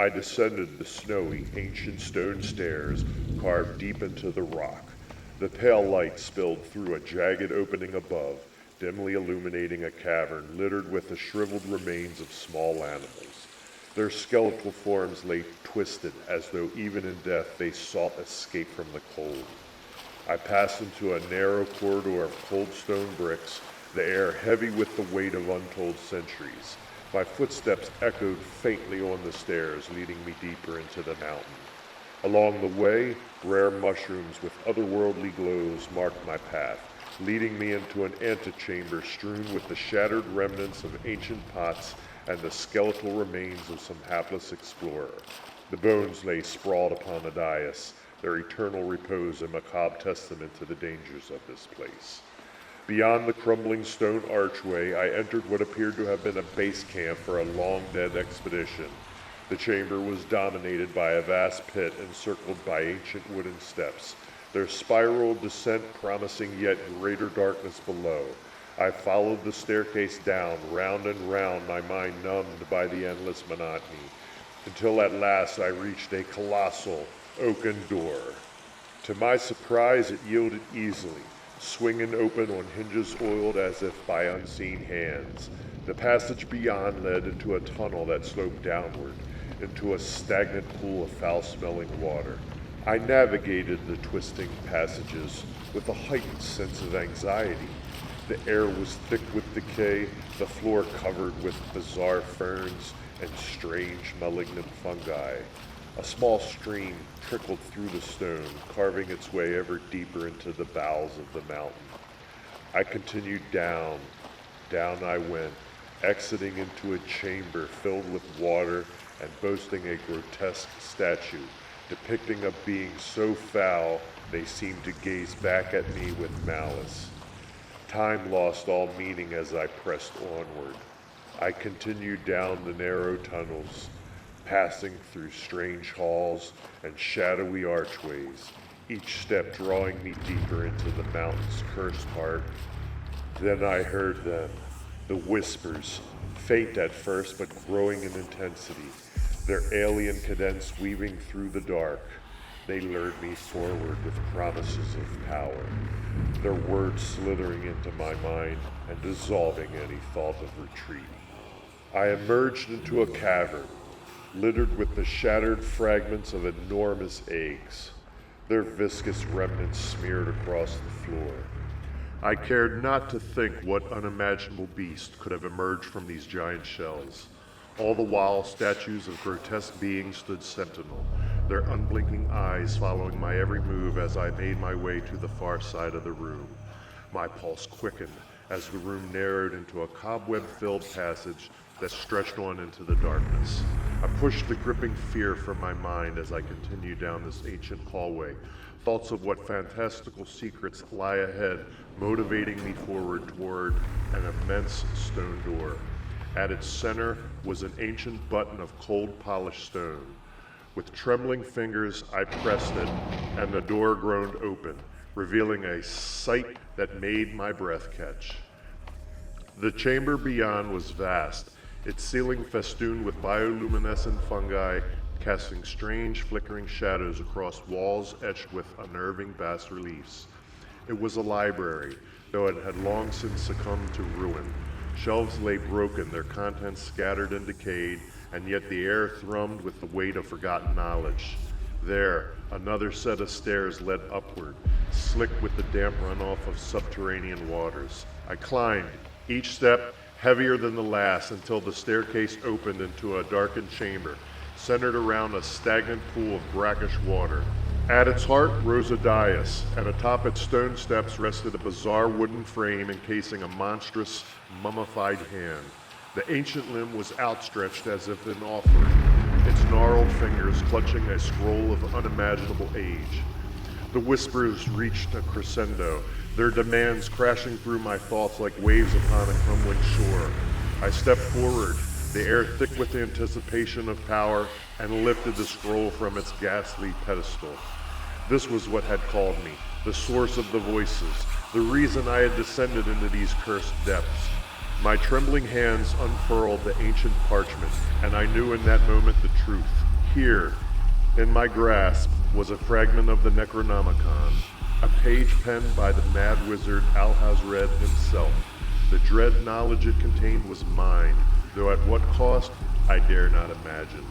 I descended the snowy, ancient stone stairs carved deep into the rock. The pale light spilled through a jagged opening above, dimly illuminating a cavern littered with the shriveled remains of small animals. Their skeletal forms lay twisted as though even in death they sought escape from the cold. I passed into a narrow corridor of cold stone bricks, the air heavy with the weight of untold centuries. My footsteps echoed faintly on the stairs, leading me deeper into the mountain. Along the way, rare mushrooms with otherworldly glows marked my path, leading me into an antechamber strewn with the shattered remnants of ancient pots and the skeletal remains of some hapless explorer. The bones lay sprawled upon the dais, their eternal repose a macabre testament to the dangers of this place. Beyond the crumbling stone archway, I entered what appeared to have been a base camp for a long-dead expedition. The chamber was dominated by a vast pit encircled by ancient wooden steps, their spiral descent promising yet greater darkness below. I followed the staircase down, round and round, my mind numbed by the endless monotony, until at last I reached a colossal oaken door. To my surprise, it yielded easily, swinging open on hinges oiled as if by unseen hands. The passage beyond led into a tunnel that sloped downward, into a stagnant pool of foul-smelling water. I navigated the twisting passages with a heightened sense of anxiety. The air was thick with decay, the floor covered with bizarre ferns and strange malignant fungi. A small stream trickled through the stone, carving its way ever deeper into the bowels of the mountain. I continued down I went, exiting into a chamber filled with water and boasting a grotesque statue, depicting a being so foul they seemed to gaze back at me with malice. Time lost all meaning as I pressed onward. I continued down the narrow tunnels, passing through strange halls and shadowy archways, each step drawing me deeper into the mountain's cursed heart. Then I heard them, the whispers, faint at first but growing in intensity, their alien cadence weaving through the dark. They lured me forward with promises of power, their words slithering into my mind and dissolving any thought of retreat. I emerged into a cavern, littered with the shattered fragments of enormous eggs, their viscous remnants smeared across the floor. I cared not to think what unimaginable beast could have emerged from these giant shells. All the while, statues of grotesque beings stood sentinel, their unblinking eyes following my every move as I made my way to the far side of the room. My pulse quickened as the room narrowed into a cobweb-filled passage that stretched on into the darkness. I pushed the gripping fear from my mind as I continued down this ancient hallway, thoughts of what fantastical secrets lie ahead motivating me forward toward an immense stone door. At its center was an ancient button of cold polished stone. With trembling fingers, I pressed it, and the door groaned open, revealing a sight that made my breath catch. The chamber beyond was vast, its ceiling festooned with bioluminescent fungi, casting strange flickering shadows across walls etched with unnerving bas-reliefs. It was a library, though it had long since succumbed to ruin. Shelves lay broken, their contents scattered and decayed, and yet the air thrummed with the weight of forgotten knowledge. There, another set of stairs led upward, slick with the damp runoff of subterranean waters. I climbed, each step heavier than the last, until the staircase opened into a darkened chamber, centered around a stagnant pool of brackish water. At its heart rose a dais, and atop its stone steps rested a bizarre wooden frame encasing a monstrous, mummified hand. The ancient limb was outstretched as if in offering, its gnarled fingers clutching a scroll of unimaginable age. The whispers reached a crescendo, their demands crashing through my thoughts like waves upon a crumbling shore. I stepped forward, the air thick with anticipation of power, and lifted the scroll from its ghastly pedestal. This was what had called me, the source of the voices, the reason I had descended into these cursed depths. My trembling hands unfurled the ancient parchment, and I knew in that moment the truth. Here, in my grasp, was a fragment of the Necronomicon, a page penned by the mad wizard Alhazred himself. The dread knowledge it contained was mine, though at what cost, I dare not imagine.